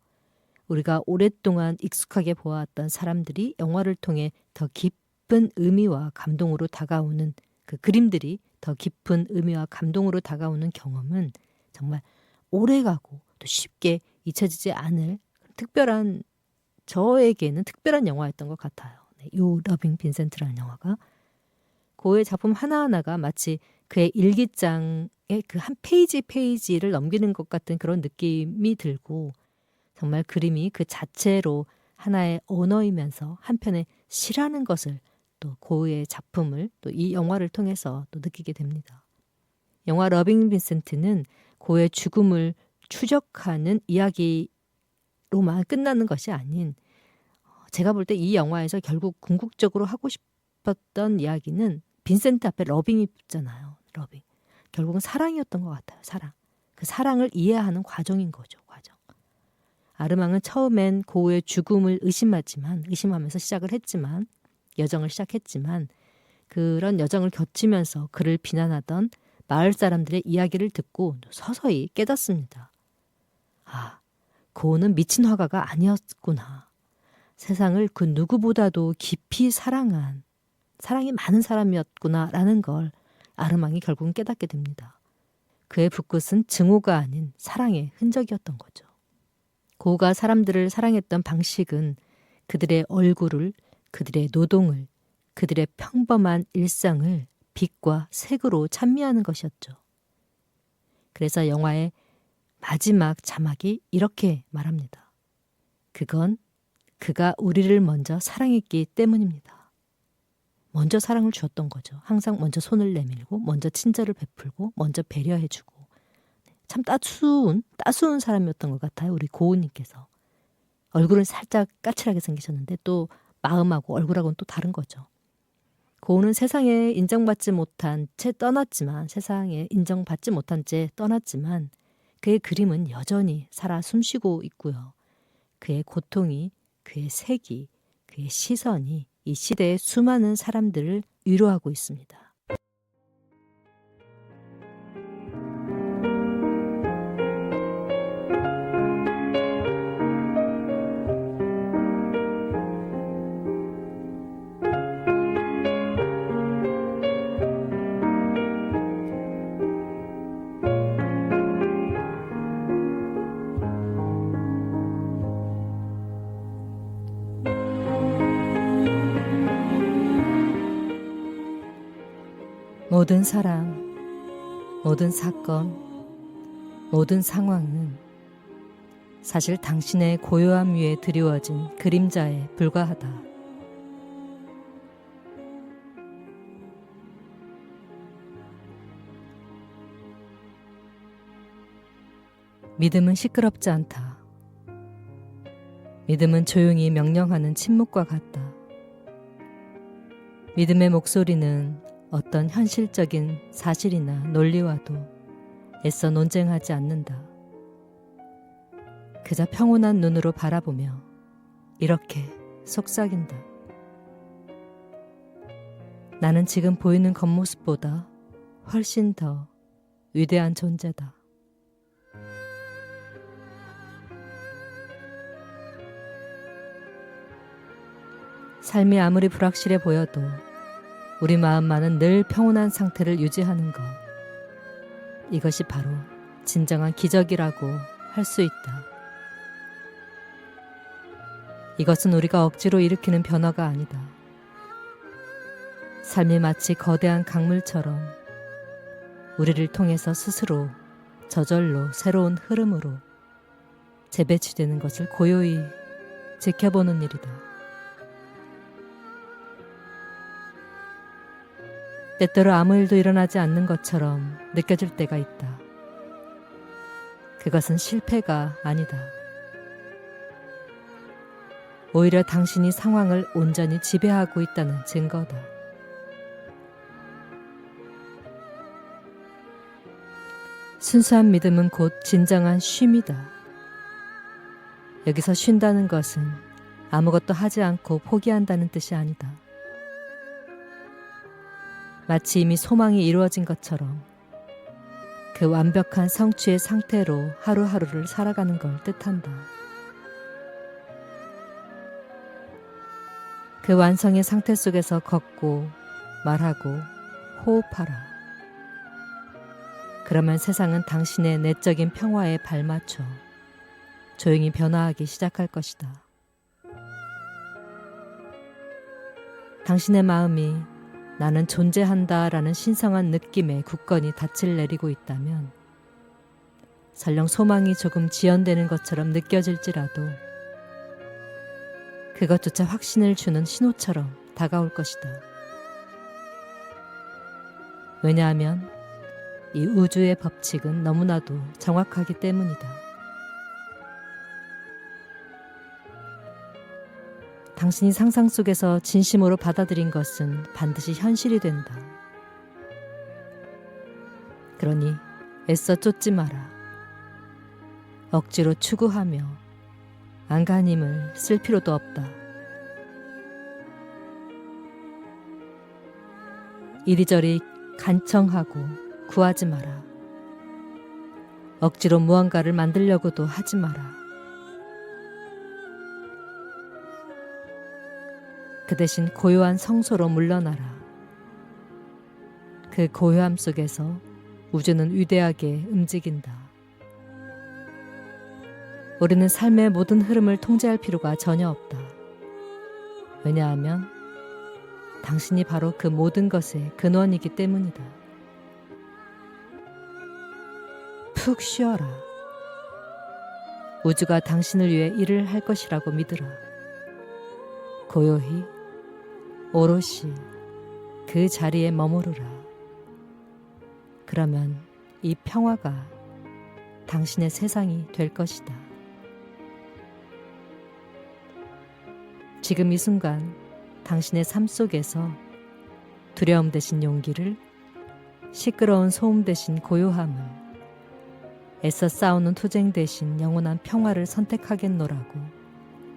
우리가 오랫동안 익숙하게 보아왔던 사람들이 영화를 통해 더 깊은 의미와 감동으로 다가오는 그 그림들이 더 깊은 의미와 감동으로 다가오는 경험은 정말 오래가고 또 쉽게 잊혀지지 않을 저에게는 특별한 영화였던 것 같아요. 요 러빙 빈센트라는 영화가 고흐의 작품 하나하나가 마치 그의 일기장의 그 한 페이지를 넘기는 것 같은 그런 느낌이 들고 정말 그림이 그 자체로 하나의 언어이면서 한편의 시라는 것을 또 고흐의 작품을 또 이 영화를 통해서 또 느끼게 됩니다. 영화 러빙 빈센트는 고흐의 죽음을 추적하는 이야기이기도 사랑으로만 끝나는 것이 아닌 제가 볼 때 이 영화에서 결국 궁극적으로 하고 싶었던 이야기는 빈센트 앞에 러빙이 붙잖아요. 러빙. 결국은 사랑이었던 것 같아요. 사랑. 그 사랑을 이해하는 과정인 거죠. 과정. 아르망은 처음엔 고우의 죽음을 의심하면서 시작을 했지만 여정을 시작했지만 그런 여정을 거치면서 그를 비난하던 마을 사람들의 이야기를 듣고 서서히 깨닫습니다. 아, 고우는 미친 화가가 아니었구나. 세상을 그 누구보다도 깊이 사랑한 사랑이 많은 사람이었구나라는 걸 아르망이 결국은 깨닫게 됩니다. 그의 붓끝은 증오가 아닌 사랑의 흔적이었던 거죠. 고우가 사람들을 사랑했던 방식은 그들의 얼굴을, 그들의 노동을, 그들의 평범한 일상을 빛과 색으로 찬미하는 것이었죠. 그래서 영화의 마지막 자막이 이렇게 말합니다. 그건 그가 우리를 먼저 사랑했기 때문입니다. 먼저 사랑을 주었던 거죠. 항상 먼저 손을 내밀고 먼저 친절을 베풀고 먼저 배려해주고 참 따스운 사람이었던 것 같아요. 우리 고우님께서. 얼굴은 살짝 까칠하게 생기셨는데 또 마음하고 얼굴하고는 또 다른 거죠. 고우는 세상에 인정받지 못한 채 떠났지만 그의 그림은 여전히 살아 숨쉬고 있고요. 그의 고통이, 그의 색이, 그의 시선이 이 시대의 수많은 사람들을 위로하고 있습니다. 모든 사람, 모든 사건, 모든 상황은 사실 당신의 고요함 위에 드리워진 그림자에 불과하다. 믿음은 시끄럽지 않다. 믿음은 조용히 명령하는 침묵과 같다. 믿음의 목소리는 어떤 현실적인 사실이나 논리와도 애써 논쟁하지 않는다. 그저 평온한 눈으로 바라보며 이렇게 속삭인다. 나는 지금 보이는 겉모습보다 훨씬 더 위대한 존재다. 삶이 아무리 불확실해 보여도 우리 마음만은 늘 평온한 상태를 유지하는 것. 이것이 바로 진정한 기적이라고 할 수 있다. 이것은 우리가 억지로 일으키는 변화가 아니다. 삶이 마치 거대한 강물처럼 우리를 통해서 스스로 저절로 새로운 흐름으로 재배치되는 것을 고요히 지켜보는 일이다. 때때로 아무 일도 일어나지 않는 것처럼 느껴질 때가 있다. 그것은 실패가 아니다. 오히려 당신이 상황을 온전히 지배하고 있다는 증거다. 순수한 믿음은 곧 진정한 쉼이다. 여기서 쉰다는 것은 아무것도 하지 않고 포기한다는 뜻이 아니다. 마치 이미 소망이 이루어진 것처럼 그 완벽한 성취의 상태로 하루하루를 살아가는 걸 뜻한다. 그 완성의 상태 속에서 걷고 말하고 호흡하라. 그러면 세상은 당신의 내적인 평화에 발맞춰 조용히 변화하기 시작할 것이다. 당신의 마음이 나는 존재한다라는 신성한 느낌에 굳건히 닻을 내리고 있다면 설령 소망이 조금 지연되는 것처럼 느껴질지라도 그것조차 확신을 주는 신호처럼 다가올 것이다. 왜냐하면 이 우주의 법칙은 너무나도 정확하기 때문이다. 당신이 상상 속에서 진심으로 받아들인 것은 반드시 현실이 된다. 그러니 애써 쫓지 마라. 억지로 추구하며 안간힘을 쓸 필요도 없다. 이리저리 간청하고 구하지 마라. 억지로 무언가를 만들려고도 하지 마라. 그 대신 고요한 성소로 물러나라. 그 고요함 속에서 우주는 위대하게 움직인다. 우리는 삶의 모든 흐름을 통제할 필요가 전혀 없다. 왜냐하면 당신이 바로 그 모든 것의 근원이기 때문이다. 푹 쉬어라. 우주가 당신을 위해 일을 할 것이라고 믿으라. 고요히 오롯이 그 자리에 머무르라. 그러면 이 평화가 당신의 세상이 될 것이다. 지금 이 순간 당신의 삶 속에서 두려움 대신 용기를, 시끄러운 소음 대신 고요함을, 애써 싸우는 투쟁 대신 영원한 평화를 선택하겠노라고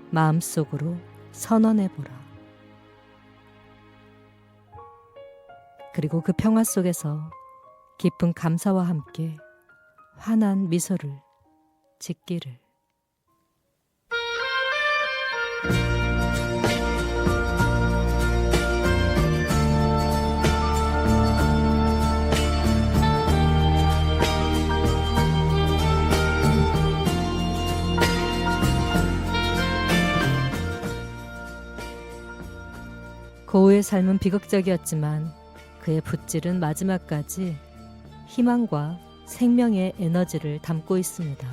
마음속으로 선언해보라. 그리고 그 평화 속에서 깊은 감사와 함께 환한 미소를 짓기를. 고우의 삶은 비극적이었지만 그의 붓질은 마지막까지 희망과 생명의 에너지를 담고 있습니다.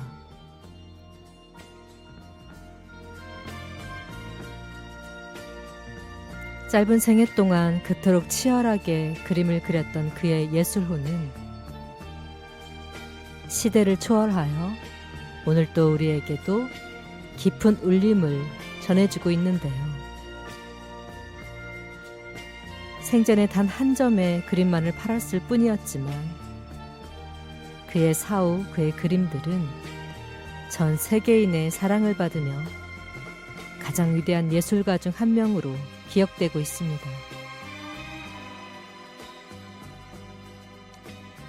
짧은 생애 동안 그토록 치열하게 그림을 그렸던 그의 예술호는 시대를 초월하여 오늘 또 우리에게도 깊은 울림을 전해주고 있는데요. 생전에 단 한 점의 그림만을 팔았을 뿐이었지만 그의 사후, 그의 그림들은 전 세계인의 사랑을 받으며 가장 위대한 예술가 중 한 명으로 기억되고 있습니다.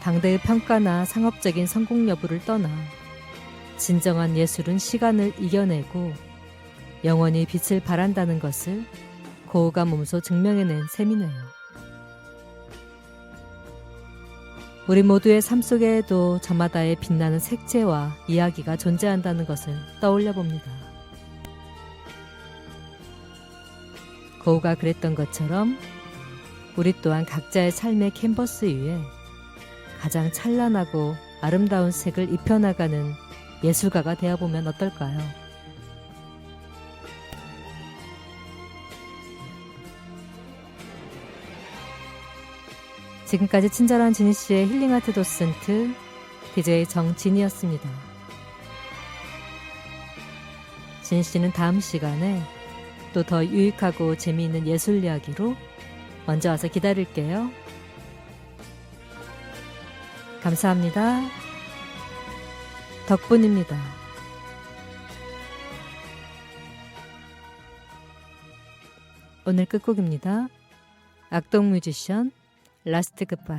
당대의 평가나 상업적인 성공 여부를 떠나 진정한 예술은 시간을 이겨내고 영원히 빛을 발한다는 것을 고우가 몸소 증명해낸 셈이네요. 우리 모두의 삶 속에도 저마다의 빛나는 색채와 이야기가 존재한다는 것을 떠올려 봅니다. 고우가 그랬던 것처럼 우리 또한 각자의 삶의 캔버스 위에 가장 찬란하고 아름다운 색을 입혀나가는 예술가가 되어보면 어떨까요? 지금까지 친절한 지니씨의 힐링아트 도슨트 DJ 정진이었습니다. 지니씨는 다음 시간에 또 더 유익하고 재미있는 예술 이야기로 먼저 와서 기다릴게요. 감사합니다. 덕분입니다. 오늘 끝곡입니다. 악동 뮤지션 라스트 굿바이.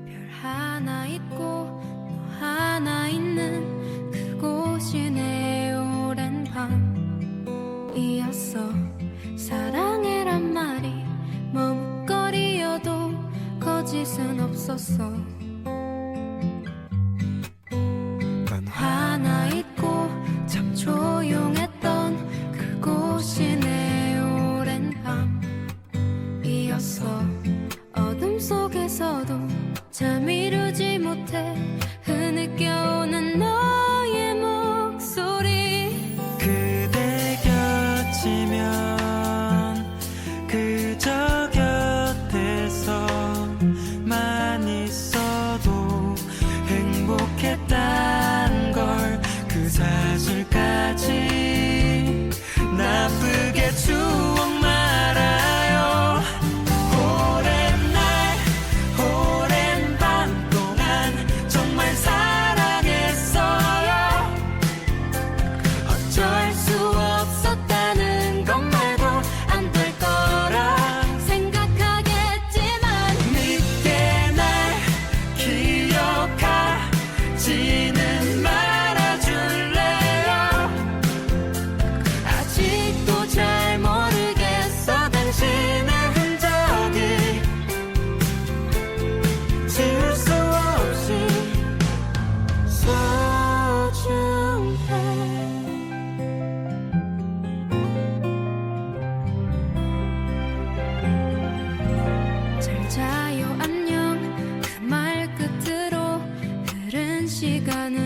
별 하나 있고 너 하나 있는 그곳이 내 오랜 밤이었어. 사랑해란 말이 머뭇거리여도 거짓은 없었어. 난 하나 있고 참 조용했던 그곳이 내 오랜 밤이었어. 어둠 속에서도 잠 이루지 못해 흐느껴오는 너의 목소리. 그대 곁 시간은